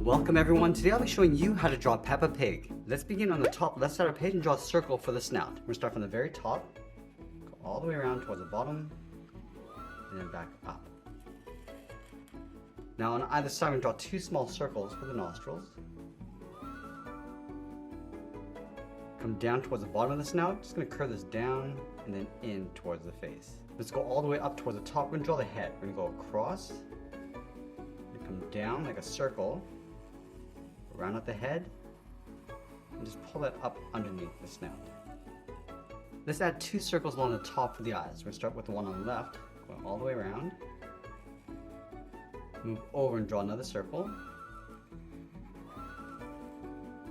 Welcome everyone, today I'll be showing you how to draw Peppa Pig. Let's begin on the top left side of the page and draw a circle for the snout. We're going to start from the very top, go all the way around towards the bottom, and then back up. Now on either side, we're going to draw two small circles for the nostrils. Come down towards the bottom of the snout, just going to curve this down and then in towards the face. Let's go all the way up towards the top. We're going to draw the head. We're going to go across, come down like a circle, round out the head, and just pull that up underneath the snout. Let's add two circles along the top for the eyes. We're going to start with the one on the left, going all the way around, move over and draw another circle,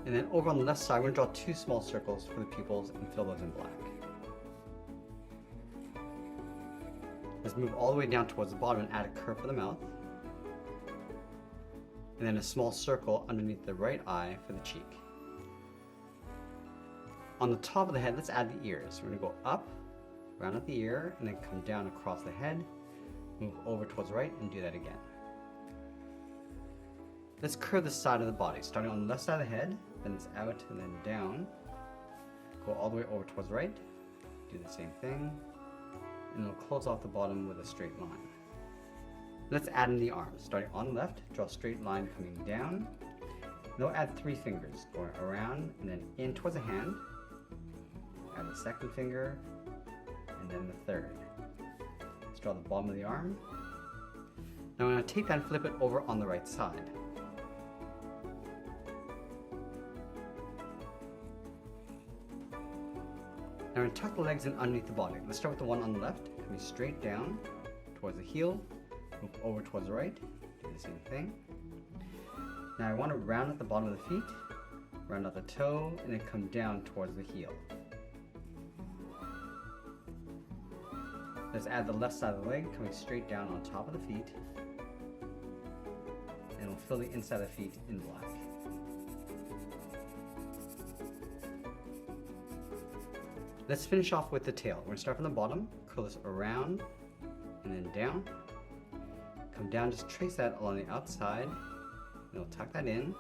and then over on the left side we're going to draw two small circles for the pupils and fill those in black. Let's move all the way down towards the bottom and add a curve for the mouth, and then a small circle underneath the right eye for the cheek. On the top of the head, let's add the ears. We're going to go up, round out the ear, and then come down across the head, move over towards the right, and do that again. Let's curve the side of the body, starting on the left side of the head, then it's out and then down. Go all the way over towards the right, do the same thing, and we'll close off the bottom with a straight line. Let's add in the arms. Starting on the left, draw a straight line coming down. Then we'll add three fingers, going around and then in towards the hand. Add the second finger, and then the third. Let's draw the bottom of the arm. Now I'm going to take that and flip it over on the right side. Now we're going to tuck the legs in underneath the body. Let's start with the one on the left, coming straight down towards the heel. Move over towards the right, do the same thing. Now I want to round out the bottom of the feet, round out the toe, and then come down towards the heel. Let's add the left side of the leg, coming straight down on top of the feet, and we'll fill the inside of the feet in black. Let's finish off with the tail. We're going to start from the bottom, curl this around, and then down. Come down, just trace that along the outside, and we'll tuck that in.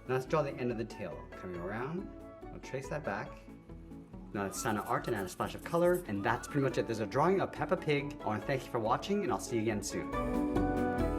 Now let's draw the end of the tail. Coming around, we'll trace that back. Now let's sign our art and add a splash of color, and that's pretty much it. There's a drawing of Peppa Pig. I want to thank you for watching, and I'll see you again soon.